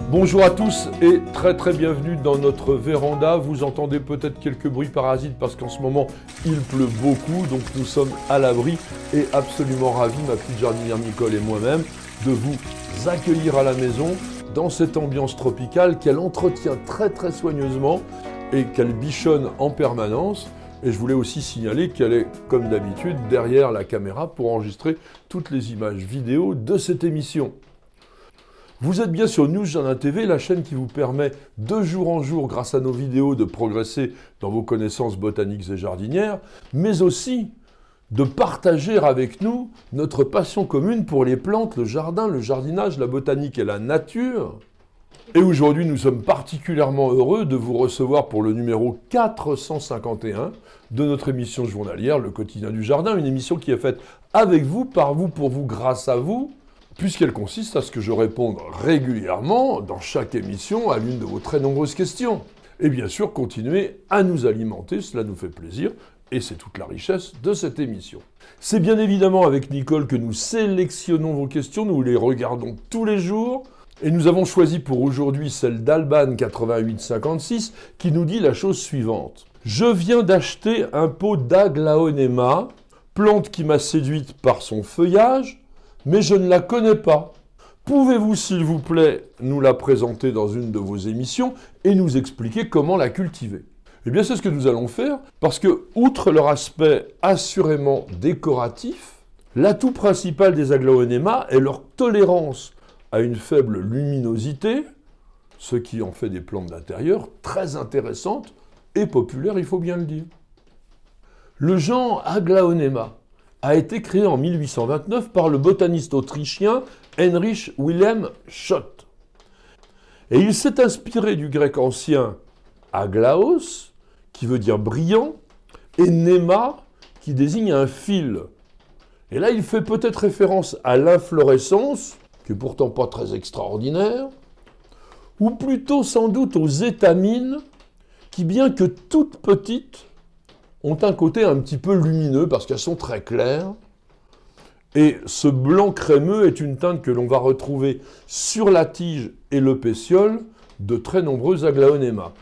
Bonjour à tous et très bienvenue dans notre véranda. Vous entendez peut-être quelques bruits parasites parce qu'en ce moment il pleut beaucoup, donc nous sommes à l'abri et absolument ravis, ma petite jardinière Nicole et moi-même, de vous accueillir à la maison dans cette ambiance tropicale qu'elle entretient très soigneusement et qu'elle bichonne en permanence. Et je voulais aussi signaler qu'elle est, comme d'habitude, derrière la caméra pour enregistrer toutes les images vidéo de cette émission. Vous êtes bien sur News Jardin TV, la chaîne qui vous permet de jour en jour, grâce à nos vidéos, de progresser dans vos connaissances botaniques et jardinières, mais aussi de partager avec nous notre passion commune pour les plantes, le jardin, le jardinage, la botanique et la nature. Et aujourd'hui, nous sommes particulièrement heureux de vous recevoir pour le numéro 451 de notre émission journalière, Le Quotidien du Jardin, une émission qui est faite avec vous, par vous, pour vous, grâce à vous, puisqu'elle consiste à ce que je réponde régulièrement, dans chaque émission, à l'une de vos très nombreuses questions. Et bien sûr, continuez à nous alimenter, cela nous fait plaisir, et c'est toute la richesse de cette émission. C'est bien évidemment avec Nicole que nous sélectionnons vos questions, nous les regardons tous les jours, et nous avons choisi pour aujourd'hui celle d'Alban 8856, qui nous dit la chose suivante. Je viens d'acheter un pot d'Aglaonema, plante qui m'a séduite par son feuillage, mais je ne la connais pas. Pouvez-vous, s'il vous plaît, nous la présenter dans une de vos émissions et nous expliquer comment la cultiver? Eh bien, c'est ce que nous allons faire, parce que, outre leur aspect assurément décoratif, l'atout principal des Aglaonema est leur tolérance à une faible luminosité, ce qui en fait des plantes d'intérieur très intéressantes et populaires, il faut bien le dire. Le genre Aglaonema a été créé en 1829 par le botaniste autrichien Heinrich Wilhelm Schott. Et il s'est inspiré du grec ancien aglaos, qui veut dire brillant, et nema, qui désigne un fil. Et là, il fait peut-être référence à l'inflorescence, qui est pourtant pas très extraordinaire, ou plutôt sans doute aux étamines, qui, bien que toutes petites, ont un côté un petit peu lumineux parce qu'elles sont très claires. Et ce blanc crémeux est une teinte que l'on va retrouver sur la tige et le pétiole de très nombreux Aglaonema.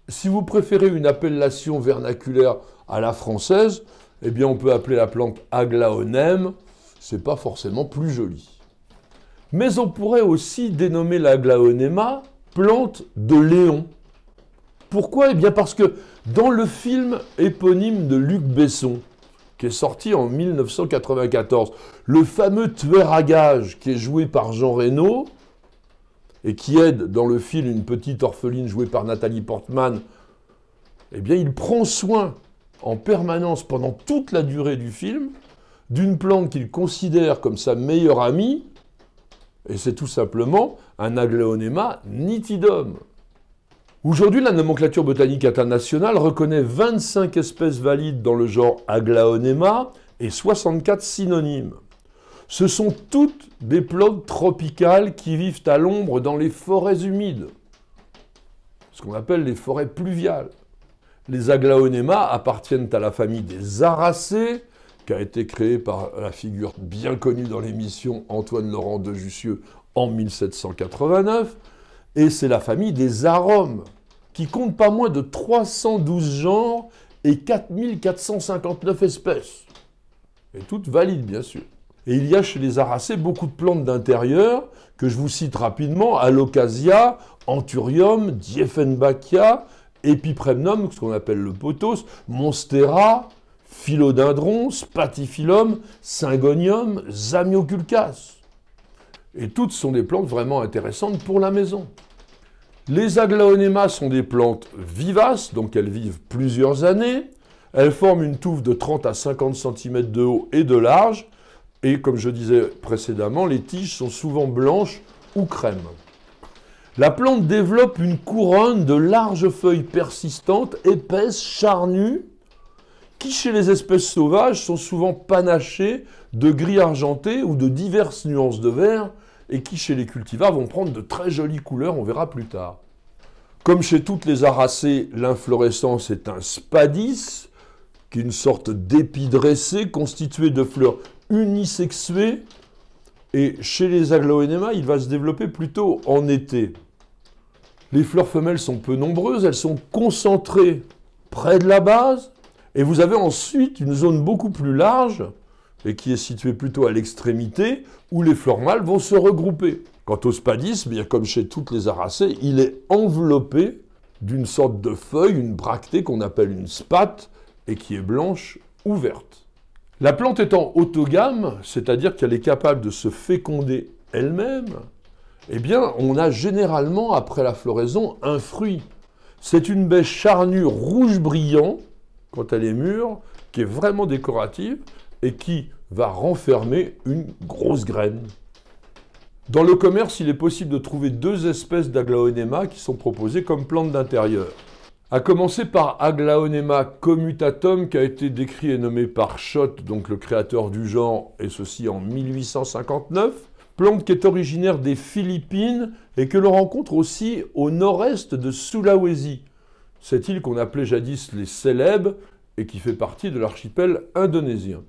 Si vous préférez une appellation vernaculaire à la française, eh bien on peut appeler la plante Aglaonème, c'est pas forcément plus joli. Mais on pourrait aussi dénommer l'Aglaonema plante de Léon. Pourquoi? Eh bien parce que dans le film éponyme de Luc Besson, qui est sorti en 1994, le fameux tueur à gages qui est joué par Jean Reno et qui aide dans le film une petite orpheline jouée par Nathalie Portman, eh bien il prend soin en permanence pendant toute la durée du film d'une plante qu'il considère comme sa meilleure amie, et c'est tout simplement un Aglaonema nitidum. Aujourd'hui, la nomenclature botanique internationale reconnaît 25 espèces valides dans le genre Aglaonema et 64 synonymes. Ce sont toutes des plantes tropicales qui vivent à l'ombre dans les forêts humides, ce qu'on appelle les forêts pluviales. Les Aglaonema appartiennent à la famille des Aracées, qui a été créée par la figure bien connue dans l'émission Antoine Laurent de Jussieu en 1789, et c'est la famille des aromes, qui compte pas moins de 312 genres et 4459 espèces. Et toutes valides, bien sûr. Et il y a chez les Aracées beaucoup de plantes d'intérieur, que je vous cite rapidement, Alocasia, Anthurium, Dieffenbachia, Epipremnum, ce qu'on appelle le pothos, Monstera, Philodendron, Spathiphyllum, Syngonium, Zamioculcas. Et toutes sont des plantes vraiment intéressantes pour la maison. Les Aglaonema sont des plantes vivaces, donc elles vivent plusieurs années. Elles forment une touffe de 30 à 50 cm de haut et de large. Et comme je disais précédemment, les tiges sont souvent blanches ou crème. La plante développe une couronne de larges feuilles persistantes, épaisses, charnues, qui chez les espèces sauvages sont souvent panachées de gris argenté ou de diverses nuances de vert, et qui chez les cultivars vont prendre de très jolies couleurs, on verra plus tard. Comme chez toutes les aracées, l'inflorescence est un spadis, qui est une sorte d'épi dressé constitué de fleurs unisexuées, et chez les Aglaonema, il va se développer plutôt en été. Les fleurs femelles sont peu nombreuses, elles sont concentrées près de la base, et vous avez ensuite une zone beaucoup plus large, et qui est située plutôt à l'extrémité, où les fleurs mâles vont se regrouper. Quant au spadis, bien comme chez toutes les aracées, il est enveloppé d'une sorte de feuille, une bractée qu'on appelle une spathe, et qui est blanche ou verte. La plante étant autogame, c'est-à-dire qu'elle est capable de se féconder elle-même, eh bien, on a généralement, après la floraison, un fruit. C'est une baie charnue rouge brillant, quand elle est mûre, qui est vraiment décorative, et qui va renfermer une grosse graine. Dans le commerce, il est possible de trouver deux espèces d'Aglaonema qui sont proposées comme plantes d'intérieur. À commencer par Aglaonema commutatum, qui a été décrit et nommé par Schott, donc le créateur du genre, et ceci en 1859, plante qui est originaire des Philippines et que l'on rencontre aussi au nord-est de Sulawesi, cette île qu'on appelait jadis les Célèbes et qui fait partie de l'archipel indonésien.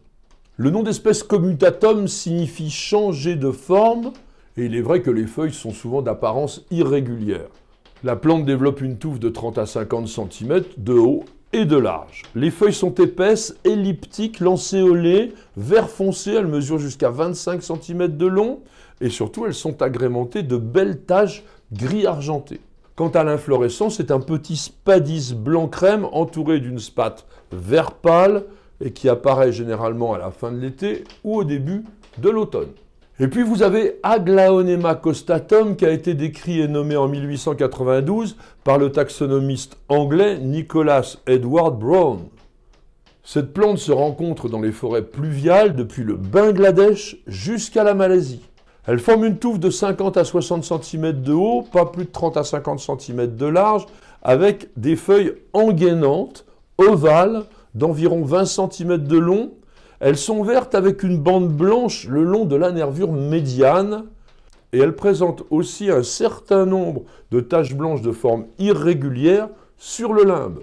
Le nom d'espèce commutatum signifie changer de forme, et il est vrai que les feuilles sont souvent d'apparence irrégulière. La plante développe une touffe de 30 à 50 cm de haut et de large. Les feuilles sont épaisses, elliptiques, lancéolées, vert foncé, elles mesurent jusqu'à 25 cm de long, et surtout elles sont agrémentées de belles taches gris argenté. Quant à l'inflorescence, c'est un petit spadis blanc crème entouré d'une spathe vert pâle, et qui apparaît généralement à la fin de l'été ou au début de l'automne. Et puis vous avez Aglaonema costatum qui a été décrit et nommé en 1892 par le taxonomiste anglais Nicholas Edward Brown. Cette plante se rencontre dans les forêts pluviales depuis le Bangladesh jusqu'à la Malaisie. Elle forme une touffe de 50 à 60 cm de haut, pas plus de 30 à 50 cm de large, avec des feuilles engainantes, ovales, d'environ 20 cm de long. Elles sont vertes avec une bande blanche le long de la nervure médiane et elles présentent aussi un certain nombre de taches blanches de forme irrégulière sur le limbe.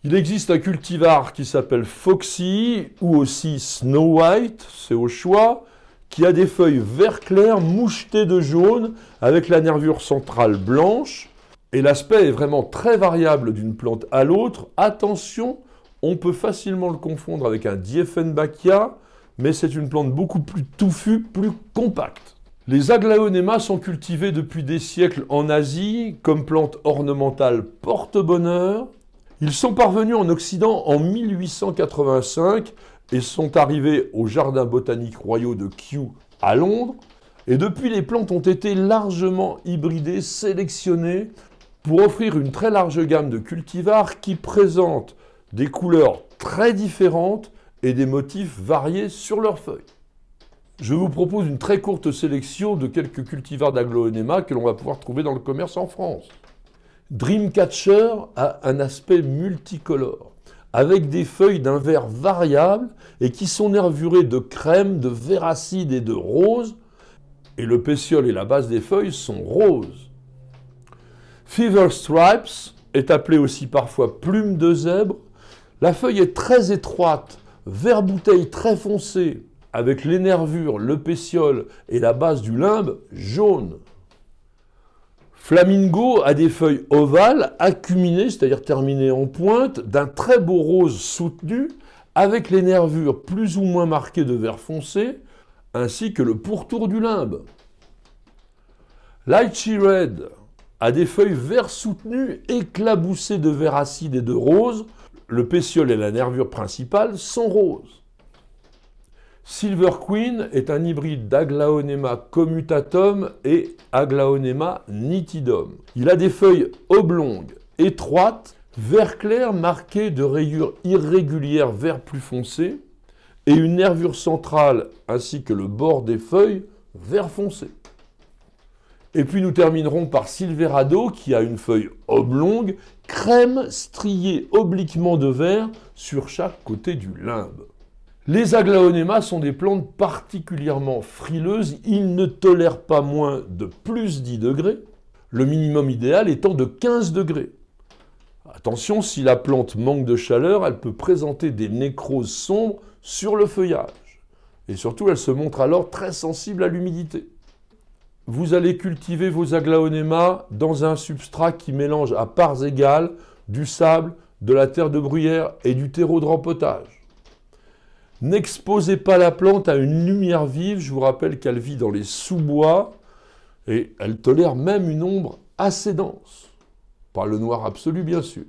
Il existe un cultivar qui s'appelle Foxy ou aussi Snow White, c'est au choix, qui a des feuilles vert clair mouchetées de jaune avec la nervure centrale blanche et l'aspect est vraiment très variable d'une plante à l'autre. Attention, on peut facilement le confondre avec un Dieffenbachia, mais c'est une plante beaucoup plus touffue, plus compacte. Les Aglaonema sont cultivés depuis des siècles en Asie comme plante ornementale porte-bonheur. Ils sont parvenus en Occident en 1885 et sont arrivés aux jardins botaniques royaux de Kew à Londres. Et depuis, les plantes ont été largement hybridées, sélectionnées pour offrir une très large gamme de cultivars qui présentent des couleurs très différentes et des motifs variés sur leurs feuilles. Je vous propose une très courte sélection de quelques cultivars d'Aglaonema que l'on va pouvoir trouver dans le commerce en France. Dreamcatcher a un aspect multicolore, avec des feuilles d'un vert variable et qui sont nervurées de crème, de vert acide et de rose, et le pétiole et la base des feuilles sont roses. Fever Stripes est appelé aussi parfois plume de zèbre. La feuille est très étroite, vert bouteille très foncé, avec les nervures, le pétiole et la base du limbe jaune. Flamingo a des feuilles ovales, acuminées, c'est-à-dire terminées en pointe, d'un très beau rose soutenu, avec les nervures plus ou moins marquées de vert foncé, ainsi que le pourtour du limbe. Lychee Red a des feuilles vert soutenu, éclaboussées de vert acide et de rose. Le pétiole et la nervure principale sont roses. Silver Queen est un hybride d'Aglaonema commutatum et Aglaonema nitidum. Il a des feuilles oblongues, étroites, vert clair marquées de rayures irrégulières vert plus foncé et une nervure centrale ainsi que le bord des feuilles vert foncé. Et puis nous terminerons par Silverado qui a une feuille oblongue, crème striée obliquement de vert sur chaque côté du limbe. Les aglaonémas sont des plantes particulièrement frileuses, ils ne tolèrent pas moins de plus 10 degrés, le minimum idéal étant de 15 degrés. Attention, si la plante manque de chaleur, elle peut présenter des nécroses sombres sur le feuillage. Et surtout, elle se montre alors très sensible à l'humidité. Vous allez cultiver vos aglaonémas dans un substrat qui mélange à parts égales du sable, de la terre de bruyère et du terreau de rempotage. N'exposez pas la plante à une lumière vive, je vous rappelle qu'elle vit dans les sous-bois et elle tolère même une ombre assez dense. Pas le noir absolu bien sûr.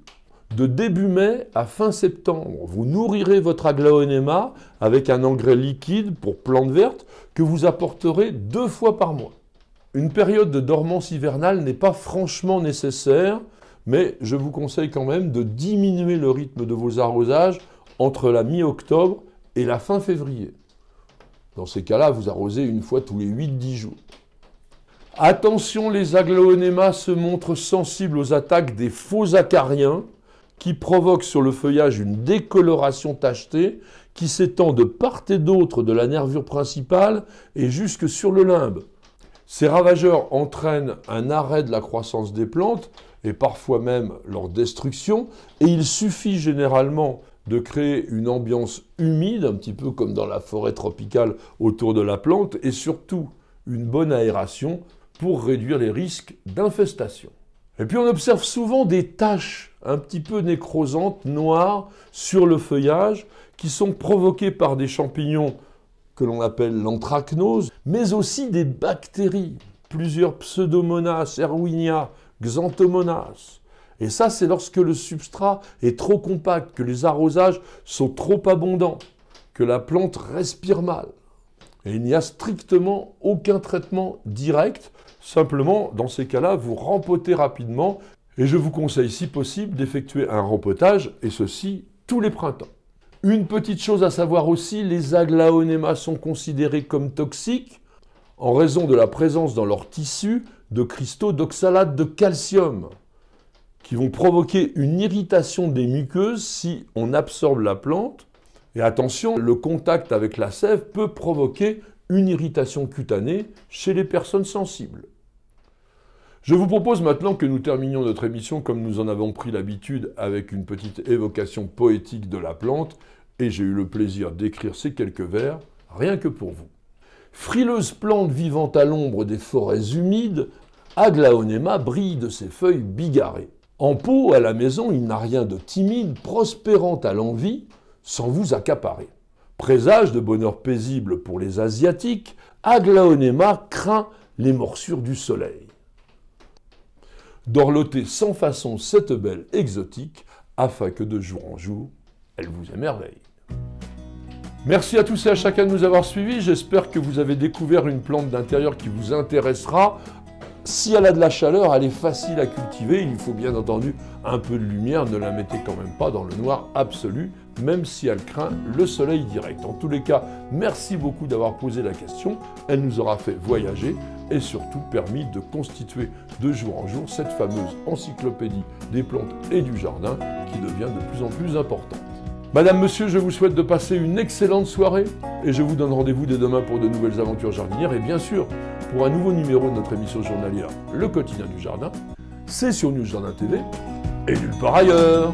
De début mai à fin septembre, vous nourrirez votre aglaonéma avec un engrais liquide pour plantes vertes que vous apporterez 2 fois par mois. Une période de dormance hivernale n'est pas franchement nécessaire, mais je vous conseille quand même de diminuer le rythme de vos arrosages entre la mi-octobre et la fin février. Dans ces cas-là, vous arrosez une fois tous les 8-10 jours. Attention, les aglaonémas se montrent sensibles aux attaques des faux acariens qui provoquent sur le feuillage une décoloration tachetée qui s'étend de part et d'autre de la nervure principale et jusque sur le limbe. Ces ravageurs entraînent un arrêt de la croissance des plantes et parfois même leur destruction, et il suffit généralement de créer une ambiance humide, un petit peu comme dans la forêt tropicale autour de la plante, et surtout une bonne aération pour réduire les risques d'infestation. Et puis on observe souvent des taches un petit peu nécrosantes, noires, sur le feuillage, qui sont provoquées par des champignons que l'on appelle l'anthracnose, mais aussi des bactéries, plusieurs Pseudomonas, Erwinia, Xanthomonas. Et ça, c'est lorsque le substrat est trop compact, que les arrosages sont trop abondants, que la plante respire mal. Et il n'y a strictement aucun traitement direct. Simplement, dans ces cas-là, vous rempotez rapidement. Et je vous conseille, si possible, d'effectuer un rempotage, et ceci tous les printemps. Une petite chose à savoir aussi, les aglaonémas sont considérés comme toxiques en raison de la présence dans leur tissu de cristaux d'oxalate de calcium qui vont provoquer une irritation des muqueuses si on absorbe la plante. Et attention, le contact avec la sève peut provoquer une irritation cutanée chez les personnes sensibles. Je vous propose maintenant que nous terminions notre émission comme nous en avons pris l'habitude avec une petite évocation poétique de la plante, et j'ai eu le plaisir d'écrire ces quelques vers rien que pour vous. Frileuse plante vivant à l'ombre des forêts humides, aglaonéma brille de ses feuilles bigarrées. En pot, à la maison, il n'a rien de timide, prospérant à l'envi, sans vous accaparer. Présage de bonheur paisible pour les Asiatiques, aglaonéma craint les morsures du soleil. Dorlotez sans façon cette belle exotique, afin que de jour en jour, elle vous émerveille. Merci à tous et à chacun de nous avoir suivis. J'espère que vous avez découvert une plante d'intérieur qui vous intéressera. Si elle a de la chaleur, elle est facile à cultiver. Il faut bien entendu un peu de lumière. Ne la mettez quand même pas dans le noir absolu, même si elle craint le soleil direct. En tous les cas, merci beaucoup d'avoir posé la question. Elle nous aura fait voyager et surtout permis de constituer de jour en jour cette fameuse encyclopédie des plantes et du jardin qui devient de plus en plus importante. Madame, monsieur, je vous souhaite de passer une excellente soirée et je vous donne rendez-vous dès demain pour de nouvelles aventures jardinières et bien sûr pour un nouveau numéro de notre émission journalière Le Quotidien du Jardin. C'est sur News Jardin TV et nulle part ailleurs.